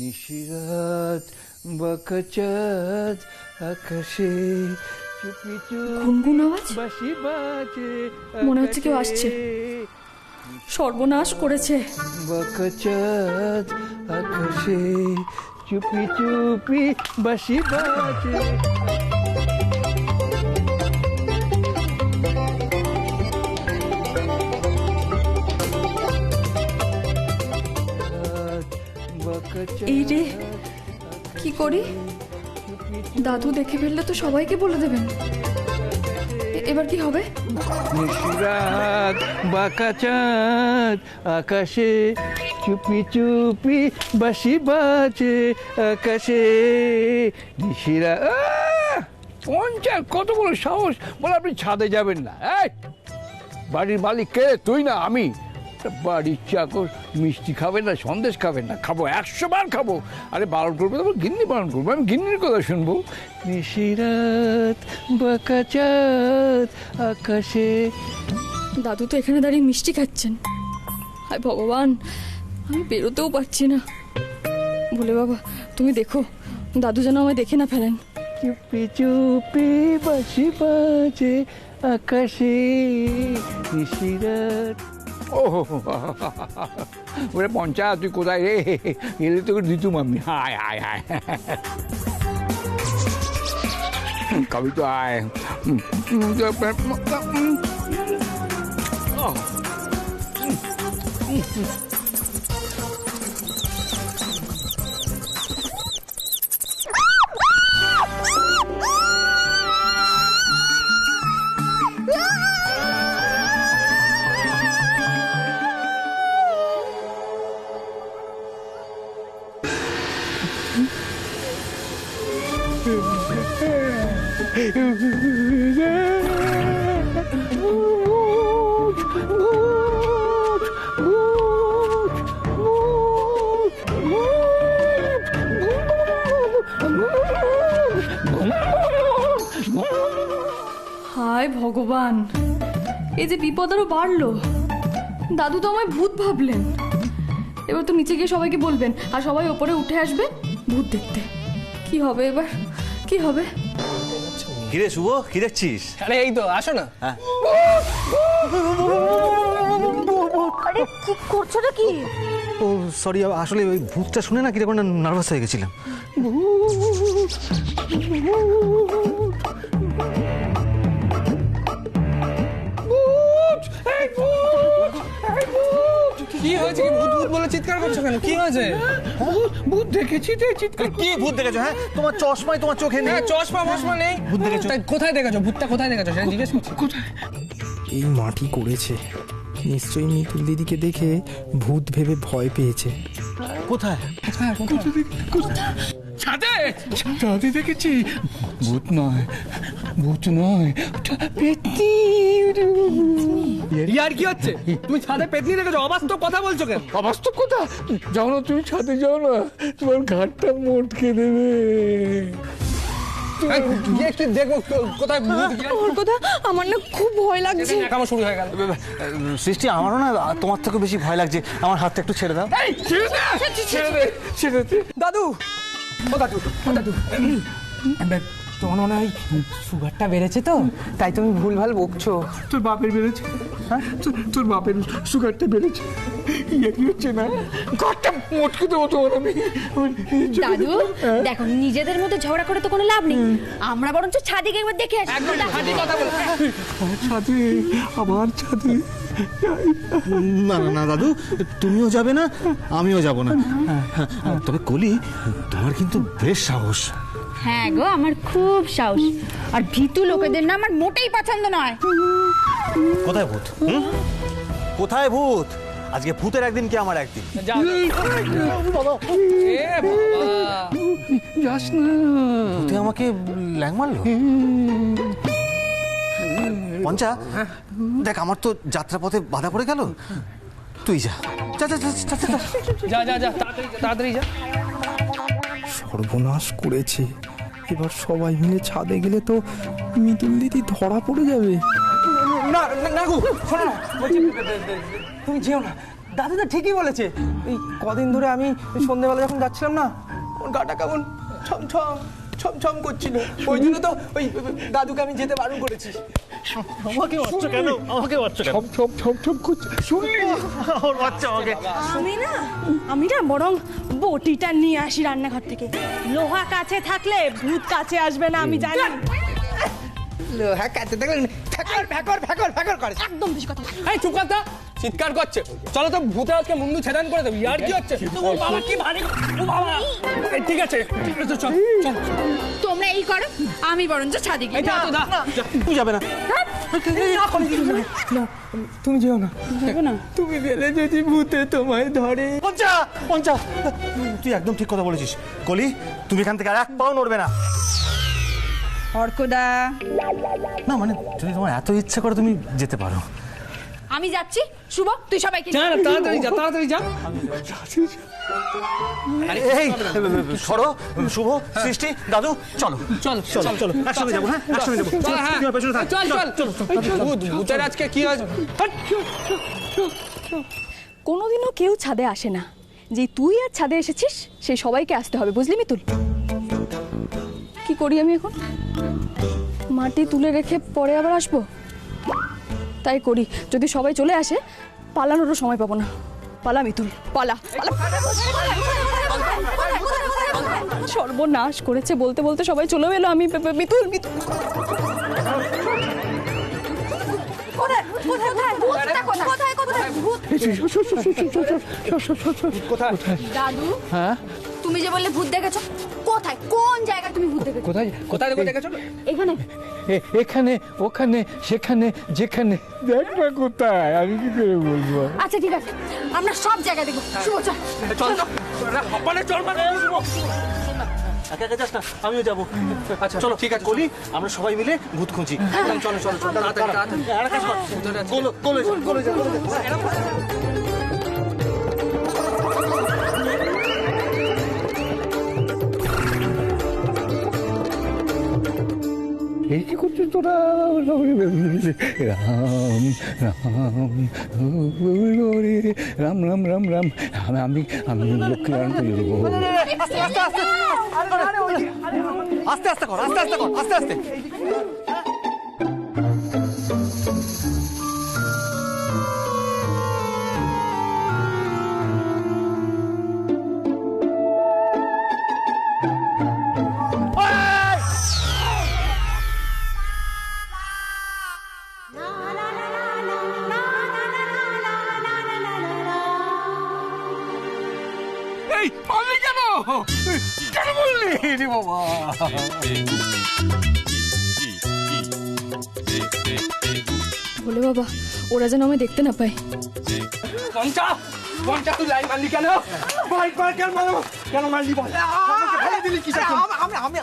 নিশিরাত বাঁকাচাঁদ আকাশে চুপি গুনগুন আওয়াজ? বাঁশি বাজে মনে হচ্ছে কেউ আসছে। সর্বনাশ করেছে। বাঁকাচাঁদ আকাশে চুপি চুপি বাঁশি বাজে। এই রে, কি করি? দাদু দেখে ফেললে তো সবাইকে বলে দেবেন। এবার কি হবে? নিশিরাত বাঁকাচাঁদ আকাশে চুপি চুপি বাঁশি বাজে আকাশে। নিশিরাত পঞ্চায়েত কত বড় সাহস বলে আপনি ছাদে যাবেন না? এই বাড়ির মালিক কে? তুই না আমি? বাড়ির চাকর মিষ্টি খাবেন না, সন্দেশ খাবেন না? খাবো, 100 বার খাবো। আরে বারণ করবে তো গিন্নি বারণ করবো, আমি গিন্নির কথা শুনবো। নিশিরাত বাঁকাচাঁদ আকাশে। দাদু তো এখানে দাঁড়িয়ে মিষ্টি খাচ্ছেন। হায় ভগবান, আমি বেরোতেও পারছি না। বলে বাবা, তুমি দেখো দাদু যেন আমায় দেখে না ফেলেন। চুপি চুপি বাঁশি বাজে আকাশে নিশিরাত। ও ওরে পঞ্চায়েত, তুই কোথায় রে? এলে তোকে দিতুম আমি। হায় হায় হায়, কবি তো আয়। হায় ভগবান, এই যে বিপদ আরো বাড়লো। দাদু তো আমায় ভূত ভাবলেন। এবার তো নিচে গিয়ে সবাইকে বলবেন, আর সবাই ওপরে উঠে আসবে ভূত দেখতে। কি হবে এবার? কি হবে? কিরে শুভ, কি দেখছিস? আরে এই তো, আসো না। আরে কি করছো নাকি? ও সরি, আসলে ওই ভূতটা শুনে না কিরকম নার্ভাস হয়ে গেছিলাম। কি হয়েছে? কি ভূত ভূত বলে চিৎকার করছো কেন? কি হয়েছে? ভূত দেখেছি রে, চিৎকার। কি ভূত দেখেছো? হ্যাঁ, তোমার চশমাই তোমার চোখে নেই। চশমা মশমা নেই। ভূত দেখেছো? তাই কোথায় দেখেছো? ভূতটা কোথায় দেখেছো সেটা জিজ্ঞেস করছি। কোথায়? এই মাটি করেছে, নিশ্চয়ই মিতুল দিদিকে দেখে ভূত ভেবে ভয় পেয়েছে। কোথায়? ছাদে, ছাদে দেখেছি। ভূত নয়, ভূত নয়, পেতনি। ইয়ার কি হচ্ছে? তুমি ছাদে পেতনি দেখেছো? অবাস্তব কথা বলছো কেন? অবাস্তব কথা? যাও না, তুমি ছাদে যাও না, তোমার ঘাটটা মোটকে দেবে। গিয়ে একটু দেখবো কোথায় ভূত। ওর কথা আমার না খুব ভয় লাগছে। একামো শুরু হয়ে গেল। সৃষ্টি, আমারও না তোমার থেকে বেশি ভয় লাগছে। আমার হাতটা একটু ছেড়ে দাও। ছেড়ে দে, ছেড়ে দে, ছেড়ে দে। দাদু, ও দাদু, ও দাদু, তোমার মনে হয় সুগারটা বেড়েছে তো, তাই তুমি ভুলভাল বকছো। তোর বাপের বেড়েছে? হ্যাঁ, তোর বাপের সুগারটা বেড়েছে। ইয়ে কি হচ্ছে না? ঘরটা মোটকে দেবো তোমার আমি। দাদু দেখো, নিজেদের মধ্যে ঝগড়া করে তো কোনো লাভ নেই। আমরা বরঞ্চ ছাদে গিয়ে একবার দেখে আসি। একদম খাঁটি কথা বলো। ছাদে, আবার ছাদে। না না না দাদু, তুমিও যাবে না, আমিও যাব না। তবে কলি, তোমার কিন্তু বেশ সাহস। হ্যাঁ গো, আমার খুব সাহস। আর ভীতু লোকেদের না আমার মোটেই পছন্দ নয়। কোথায় ভূত? কোথায় ভূত? আজকে ভূতের একদিন কি আমার একদিন। যাও, যাও। এ বাবা, যাস না। ভূতে আমাকে ল্যাং মারলো। পঞ্চা, দেখ আমার তো যাত্রাপথে বাধা পড়ে গেল। তুই যা, যা যা যা যা। যা যা যা, তাড়াতাড়ি তাড়াতাড়ি যা। সর্বনাশ করেছে। এবার সবাই মিলে ছাদে গেলে তো মিতুল দিদি ধরা পড়ে যাবে। না না গো, শোনো না, বলছি তুমি যেও না। দাদু তো ঠিকই বলেছে। এই কদিন ধরে আমি সন্ধ্যেবেলা যখন যাচ্ছিলাম না, ওর গাটা কেমন ছমছম ছমছম করছিল। ওই জন্য তো ওই দাদুকে আমি যেতে বারণ করেছি। আমাকে বাচ্চা কেন? আমাকে বাচ্চা কেন? ছম ছম ছম করছে, শুনলি? ওর বাচ্চা আমাকে। আমি না বরং বটিটা নিয়ে আসি রান্নাঘর থেকে। লোহা কাছে থাকলে ভূত কাছে আসবে না, আমি জানি। লোহা কাছে দেখলেন ফ্যাকর ফ্যাকর ফ্যাকর ফ্যাকর করে। একদম বেশি কথা। এই চুপ কথা, চিৎকার করছে। চলো তো ভূতে আজকে মুন্ডু ছেদান করে দেবো। ইয়ার কি হচ্ছে? ও বাবা কি ভারী, ও বাবা। এই ঠিক আছে, চল চল চল। তোমরা এই করো, আমি বরঞ্চ ছাদে গিয়ে। এই যা তো, তুই যাবে না। না, তুমি যেও না। না তুমি গেলে যদি ভূতে তোমায় ধরে। পঞ্চা পঞ্চা, তুই একদম ঠিক কথা বলেছিস। কলি, তুমি এখান থেকে আর এক পাও নড়বে না। অর্কদা, না মানে যদি তোমার এত ইচ্ছা করে তুমি যেতে পারো। আমি যাচ্ছি। শুভ, তুই সবাইকে যা না, তাড়াতাড়ি যা, তাড়াতাড়ি যা। এই সরো, শুভ, সৃষ্টি, দাদু, চলো চল চলো চলো একসঙ্গে যাবো। হ্যাঁ একসঙ্গে যাবো। চল, হ্যাঁ। তুই আমার পেছনে থাক। চল চল চল। ভূতের আজকে কি হয়? কোনোদিনও কেউ ছাদে আসে না। যে তুই আর ছাদে এসেছিস সেই সবাইকে আসতে হবে, বুঝলি মিতুল? কি করি আমি এখন? মাটি তুলে রেখে পরে আবার আসবো? তাই করি, যদি সবাই চলে আসে পালানোরও সময় পাবো না। পালা মিতুল, পালা পালা। সর্বনাশ করেছে বলতে বলতে সবাই চলেও এলো। আমি মিতুল মিতুল কোথায়? দাদু, হ্যাঁ, তুমি যে বললে ভূত দেখেছো, কোথায়, কোন জায়গায় তুমি ভূত দেখেছো? কোথায় কোথায় দেখেছো? এখানে। এখানে, ওখানে, সেখানে, যেখানে। দেখ না কোথায়, আমি কি করে বলবো? আচ্ছা ঠিক আছে, আমরা সব জায়গায় দেখবো। শুভ চল। চল চল, হপালে চল মানে। একা একা যাস না, আমিও যাবো। আচ্ছা চলো ঠিক আছে, কলি, আমরা সবাই মিলে ভূত খুঁজি। একদম চলো চলো চলো, তাড়াতাড়ি তাড়াতাড়ি। আর এক কাজ কর, কোলে যা, কোলে যা। এই কি করছিস তোরা? রাম রাম রাম রাম রাম রাম। আমি আমি লক্ষ্মী নারায়ণ পুজো দেবো। আস্তে আস্তে কর, আস্তে আস্তে কর, আস্তে আস্তে। এই পারলি কেন? কেন বললি রে বাবা? বলে বাবা, ওরা যেন আমায় দেখতে না পায়। পঞ্চা পঞ্চা, তুই লাইন মারলি কেন? ভাই ভাই কেন মারো, কেন মারলি বল? আমাকে ফেলে দিলি কি?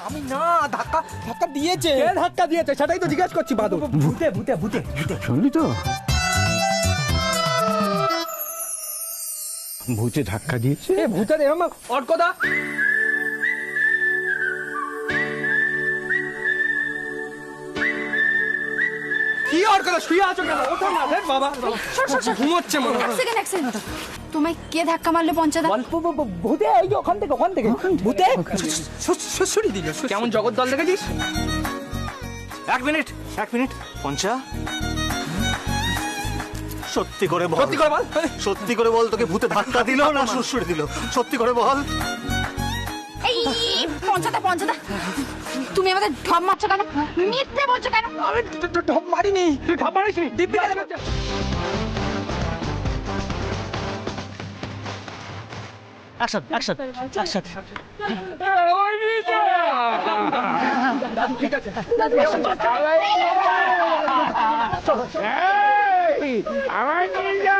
আমি না, ধাক্কা ধাক্কা দিয়েছে। কে ধাক্কা দিয়েছে সেটাই তো জিজ্ঞেস করছি। বাদু ভূতে ভূতে ভূতে ভূতে। শুনলি তো? ভূতে ধাক্কা দিয়েছে। এ ভূতের এরকম অর্কদা। কি অর্কদা, শুয়ে আছো কেন? ওঠো না রে বাবা, ঘুমোচ্ছে মনে হয়। এক সেকেন্ড। তোমায় কে ধাক্কা মারলে পঞ্চাদা? ভূতে এই যে ওখান থেকে ভূতে সরি দিল। কেমন জগদ্দল দেখেছিস? এক মিনিট পঞ্চা, সত্যি করে বল, সত্যি করে বল। সত্যি করে বল, তোকে ভূতে ধাক্কা দিল না সুড়সুড়ি দিল? সত্যি করে বল। এই পঞ্চাদা, পঞ্চাদা, তুমি আমাদের ঢপ মারছো কেন? মিথ্যে বলছো কেন? আমি ঢপ মারিনি, তুই ঢপ মারিস নি। দিব্যি গেলে একসাথে ঠিক আছে। আমায় নিয়ে যা।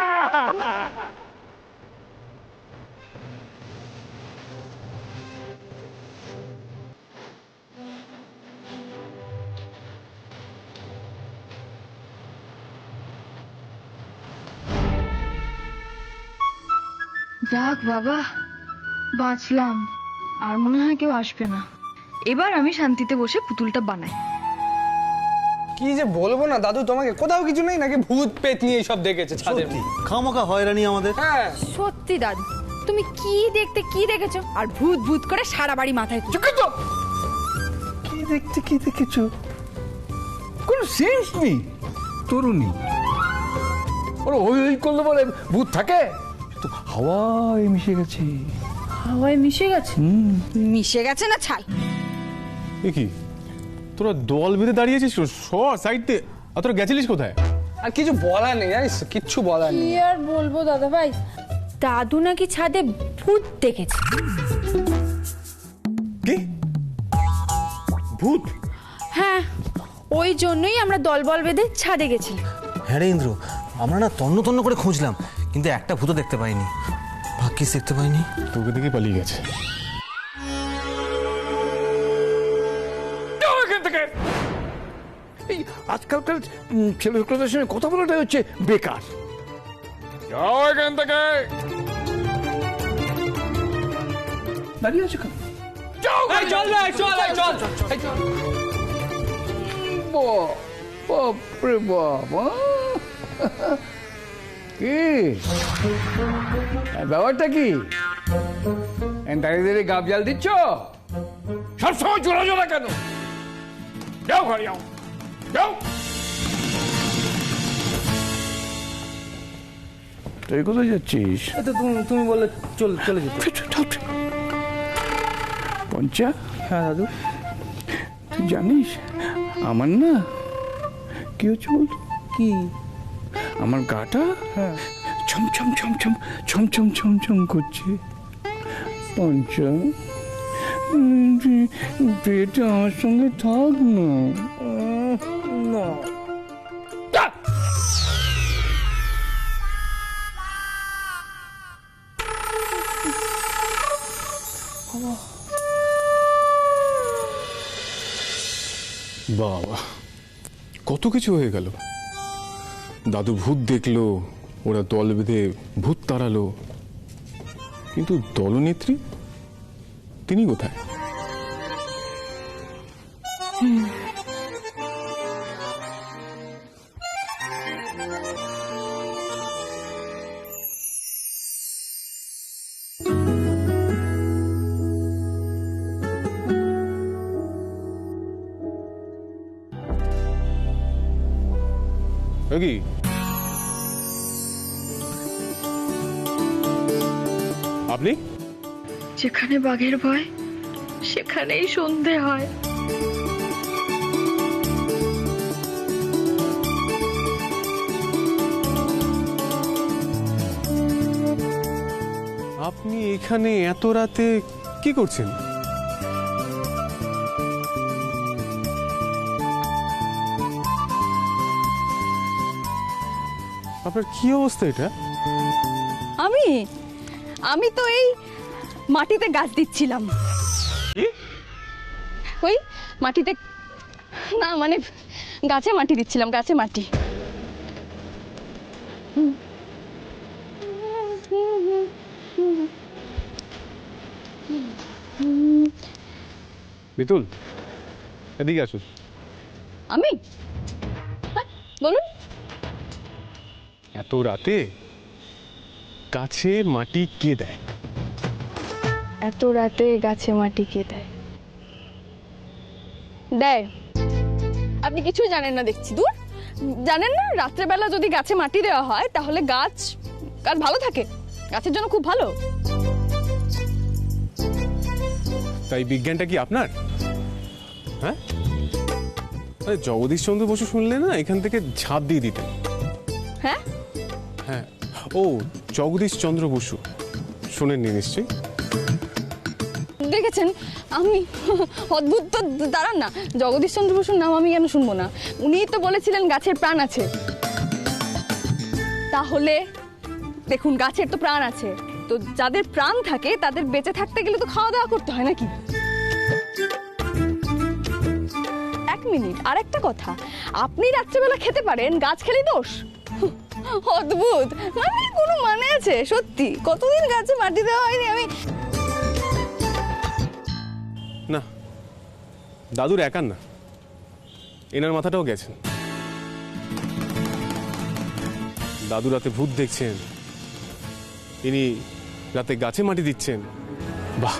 যাক বাবা, বাঁচলাম। আর মনে হয় কেউ আসবে না। এবার আমি শান্তিতে বসে পুতুলটা বানাই। কি যে বলবো না দাদু তোমাকে, কোথাও কিছু নেই নাকি ভূত পেত নিয়ে সব দেখেছে ছাদের। সত্যি খামোকা হয়রানি আমাদের। হ্যাঁ সত্যি দাদু, তুমি কি দেখতে কি দেখেছো আর ভূত ভূত করে সারা বাড়ি মাথায় তুলে? কি দেখতে কি দেখেছো? কোনো সেন্স নেই তরুণী। ওরা ওই ওই করলে বলে ভূত থাকে, তো হাওয়ায় মিশে গেছে। হাওয়ায় মিশে গেছে? মিশে গেছে না ছাই? কি তোরা দল বেঁধে দাঁড়িয়েছিস সাইড দিয়ে? আর তোরা গেছিলিস কোথায়? আর কিছু বলার নেই জানিস, কিচ্ছু বলার কি নেই। আর বলবো দাদা ভাই, দাদু নাকি ছাদে ভূত দেখেছে। কি ভূত? হ্যাঁ, ওই জন্যই আমরা দলবল বেঁধে ছাদে গেছি। হ্যাঁ রে ইন্দ্র, আমরা না তন্ন তন্ন করে খুঁজলাম, কিন্তু একটা ভূতও দেখতে পাইনি। ভাগ্যিস দেখতে পাইনি। তোকে দেখে পালিয়ে গেছে। এই আজকালকার ছেলেগুলোদের সঙ্গে কথা বলাটাই হচ্ছে বেকার। যাও এখান থেকে। দাঁড়িয়ে আছো কেন? এই চল রে, চল এই চল। বাপরে বাবা, কি ব্যাপারটা কি? দাঁড়িয়ে দাঁড়িয়ে গাব জাল দিচ্ছ? সবসময় জোড়া জোড়া কেন? যাও ঘরে যাও, যাও। তুই কোথায় যাচ্ছিস? তুমি বললে চলে যেতে। পঞ্চা, হ্যাঁ দাদু। তুই জানিস আমার না কি হচ্ছে বলতো? কি? আমার গাটা ছমছম ছমছম ছমছম ছমছম করছে। পঞ্চা, পেটে আমার সঙ্গে থাক না। না বাবা, কত কিছু হয়ে গেল। দাদু ভূত দেখলো, ওরা দল বেঁধে ভূত তাড়ালো, কিন্তু দলনেত্রী তিনি কোথায়? কি আপনি? যেখানে বাঘের ভয় সেখানেই সন্ধে হয়। আপনি এখানে এত রাতে কি করছেন? আপনার কি অবস্থা এটা? আমি তো এই মাটিতে গাছ দিচ্ছিলাম। ওই মাটিতে না, মানে গাছে মাটি দিচ্ছিলাম, গাছে মাটি। বিতুল, এদিকে আসুন। আমি? বলুন। এত রাতে গাছে মাটি কে দেয়? এত রাতে গাছে মাটি কে দেয়? দেয়? আপনি কিছুই জানেন না দেখছি। দূর, জানেন না রাত্রেবেলা যদি গাছে মাটি দেওয়া হয় তাহলে গাছ ভালো থাকে, গাছের জন্য খুব ভালো। তাই বিজ্ঞানটা কি আপনার? হ্যাঁ, জগদীশ চন্দ্র বসু শুনলে না এখান থেকে ঝাঁপ দিয়ে দিতেন। হ্যাঁ হ্যাঁ, ও জগদীশ চন্দ্র বসু শোনেননি নিশ্চয়ই? দেখেছেন, আমি অদ্ভুত তো। দাঁড়ান না, জগদীশ চন্দ্র বসুর নাম আমি কেন শুনবো না? উনিই তো বলেছিলেন গাছের প্রাণ আছে। তাহলে দেখুন, গাছের তো প্রাণ আছে, তো যাদের প্রাণ থাকে তাদের বেঁচে থাকতে গেলে তো খাওয়া দাওয়া করতে হয় নাকি? এক মিনিট, আর একটা কথা, আপনি রাত্রেবেলা খেতে পারেন, গাছ খেলে দোষ? অদ্ভুত, মানে কোনো মানে আছে? সত্যি কতদিন গাছে মাটি দেওয়া হয়নি। আমি না, দাদুর একার না, এনার মাথাটাও গেছে। দাদু রাতে ভূত দেখছেন, ইনি রাতে গাছে মাটি দিচ্ছেন। বাহ,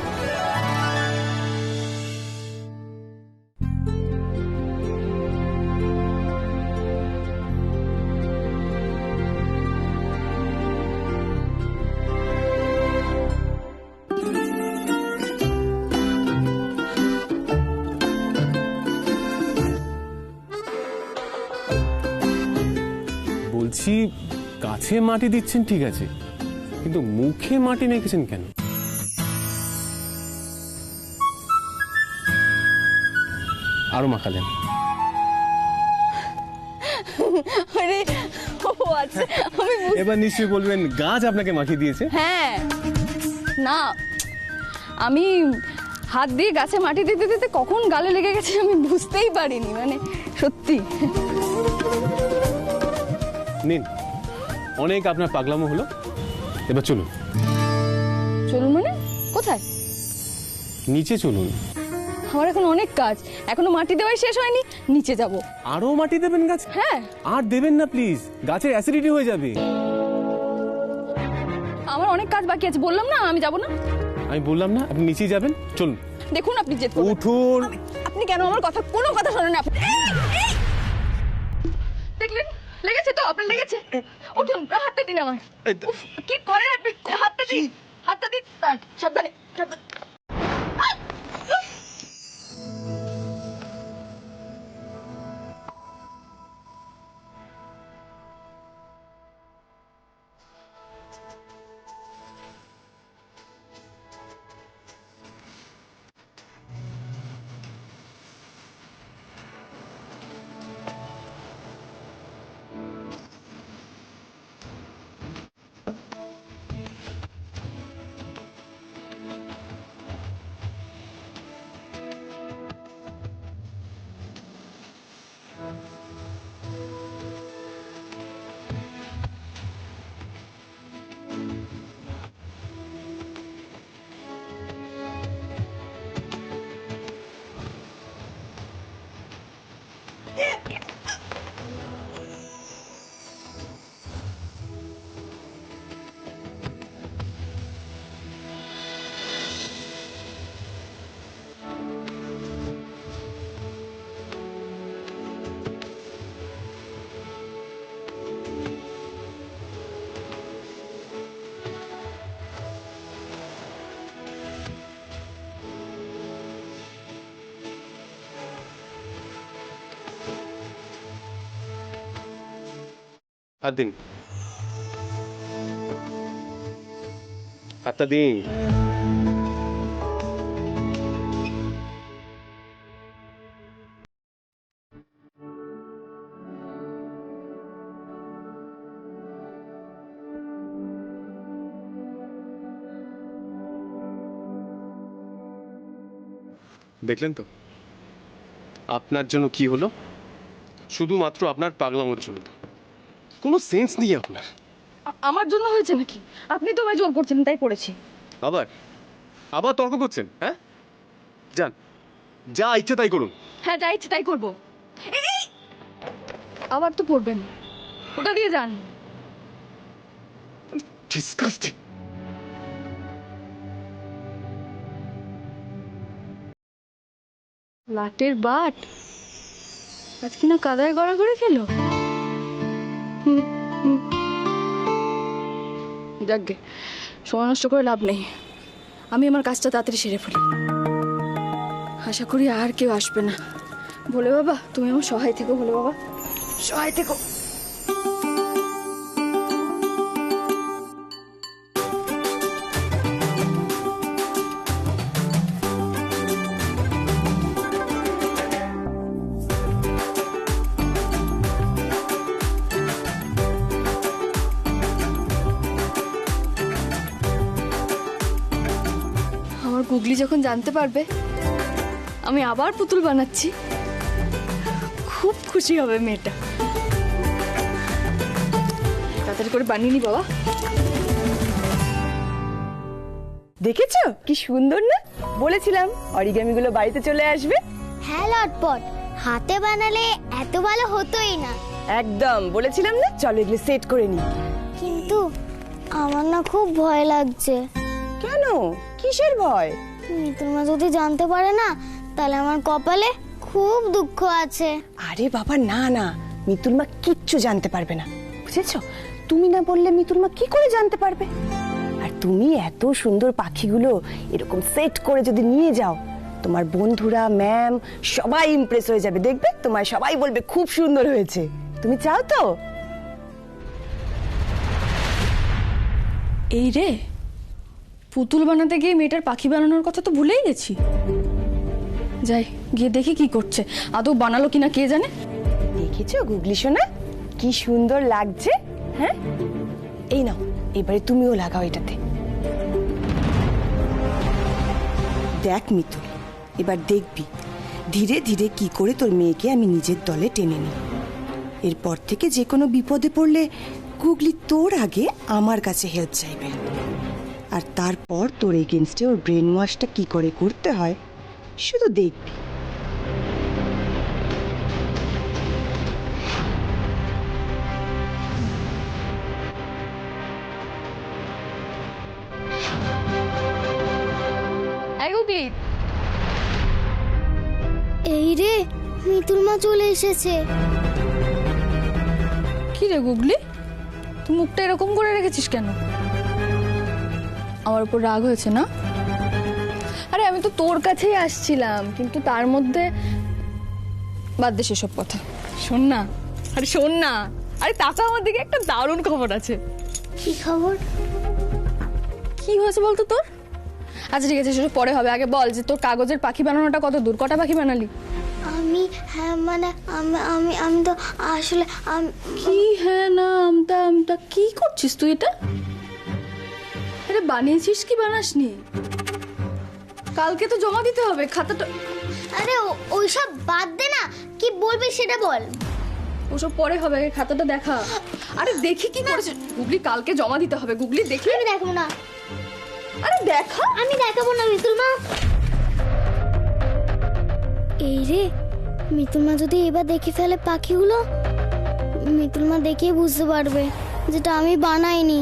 বলছি গাছে মাটি দিচ্ছেন ঠিক আছে, কিন্তু মুখে মাটি মেখেছেন কেন? আরো মাখালেন। আরে ও আচ্ছা, আমি এবার নিশ্চয়ই বলবেন গাছ আপনাকে মাখিয়ে দিয়েছে। হ্যাঁ, না আমি হাত দিয়ে গাছে মাটি দিতে দিতে কখন গালে লেগে গেছে আমি বুঝতেই পারিনি, মানে সত্যি। নিন, অনেক আপনার পাগলামো হলো, এবার চলুন। চলুন মানে কোথায়? নিচে চলুন। আমার এখন অনেক কাজ, এখনো মাটি দেওয়াই শেষ হয়নি, নিচে যাব। আরো মাটি দেবেন গাছে? হ্যাঁ। আর দেবেন না প্লিজ, গাছের অ্যাসিডিটি হয়ে যাবে। আমার অনেক কাজ বাকি আছে, বললাম না আমি যাব না। আমি বললাম না আপনি নিচেই যাবেন, চলুন। দেখুন আপনি জেদ করবেন। উঠুন। আপনি কেন আমার কথা, কোনো কথা শোনেন আপনি? দেখলেন লেগেছে তো, আপনার লেগেছে। উঠুন, হাতটা দিন আমার। উফ, কি করেন আপনি? হাতটা দিন, হাতটা দিন। সাবধানে, সাবধানে। হাত দিন, হাতটা দিন। দেখলেন তো আপনার জন্য কি হলো? শুধুমাত্র আপনার পাগলামোর জন্য। কোনো সেন্স নেই আপনার। আমার জন্য হয়েছে নাকি? আপনি তো আমায় জোর করছেন, তাই করেছি। আবার আবার তর্ক করছেন? হ্যাঁ, যান, যা ইচ্ছে তাই করুন। হ্যাঁ, যা ইচ্ছে তাই করবো। আবার তো পড়বেন, ওটা দিয়ে যান। ডিসকাস্টিং। লাটের বাট আজ কিনা কাদায় গড়া করে খেলো। যাকগে, সময় নষ্ট করে লাভ নেই, আমি আমার কাজটা তাড়াতাড়ি সেরে ফেলি। আশা করি আর কেউ আসবে না। ভোলে বাবা, তুমি আমার সহায় থেকো। ভোলে বাবা, সহায় থেকো। আমার গুগলি যখন জানতে পারবে আমি আবার পুতুল বানাচ্ছি, খুব খুশি হবে মেয়েটা। তাড়াতাড়ি করে বানিয়ে নি বাবা। দেখেছো কি সুন্দর না? বলেছিলাম অরিগামিগুলো বাড়িতে চলে আসবে। হ্যাঁ লটপট, হাতে বানালে এত ভালো হতোই না। একদম বলেছিলাম না, চলো এগুলো সেট করে নি। কিন্তু আমার না খুব ভয় লাগছে। কেন, কিসের ভয়? মিতুল মা যদি জানতে পারে না, তাহলে আমার কপালে খুব দুঃখ আছে। আরে বাবা না না, মিতুল মা কিচ্ছু জানতে পারবে না, বুঝেছো? তুমি না বললে মিতুল মা কি করে জানতে পারবে? আর তুমি এত সুন্দর পাখিগুলো এরকম সেট করে যদি নিয়ে যাও, তোমার বন্ধুরা, ম্যাম সবাই ইমপ্রেস হয়ে যাবে। দেখবে তোমায় সবাই বলবে খুব সুন্দর হয়েছে। তুমি চাও তো? এই রে, পুতুল বানাতে গিয়ে মেয়েটার পাখি বানানোর কথা তো ভুলেই গেছি। যাই গিয়ে দেখি কি করছে, আদৌ বানালো কিনা কে জানে। দেখেছো গুগলি সোনা কি সুন্দর লাগছে? হ্যাঁ, এই নাও, এবারে তুমিও লাগাও এটাতে। দেখ মিতুল, এবার দেখবি ধীরে ধীরে কি করে তোর মেয়েকে আমি নিজের দলে টেনে নিই। এরপর থেকে যে কোনো বিপদে পড়লে গুগলি তোর আগে আমার কাছে হেল্প চাইবে, আর তারপর তোর এগেনস্টে ওর ব্রেন ওয়াশটা কি করে করতে হয় শুধু দেখবি। এই রে, মিতুল মা চলে এসেছে। কি রে গুগলি, তুই মুখটা এরকম করে রেখেছিস কেন? আমার উপর রাগ হয়েছে না? আরে আমি তো তোর কাছেই আসছিলাম, কিন্তু তার মধ্যে বাদ দে সেসব কথা। শোন না, আরে শোন না, আরে তাছা আমার দিকে একটা দারুণ খবর আছে। কি খবর? কি হয়েছে বলতো তোর? আচ্ছা ঠিক আছে, সেটা পরে হবে, আগে বল যে তোর কাগজের পাখি বানানোটা কত দূর, কটা পাখি বানালি? আমি হ্যাঁ মানে আমি আমি তো আসলে কি হ্যাঁ না আমতা আমতা কি করছিস তুই এটা? আরে বানিয়েছিস কি বানাসনি? কালকে তো জমা দিতে হবে খাতাটা। আরে ওইসব বাদ দে না, কি বলবি সেটা বল। ওসব পরে হবে, আগে খাতাটা দেখা। আরে দেখি কি করেছিস গুগলি, কালকে জমা দিতে হবে গুগলি, দেখি। আমি দেখাবো না। আরে দেখা। আমি দেখাবো না মিতুল মা। এই রে, মিতুল মা যদি এবার দেখে ফেলে পাখিগুলো, মিতুল মা দেখেই বুঝতে পারবে যেটা আমি বানাইনি।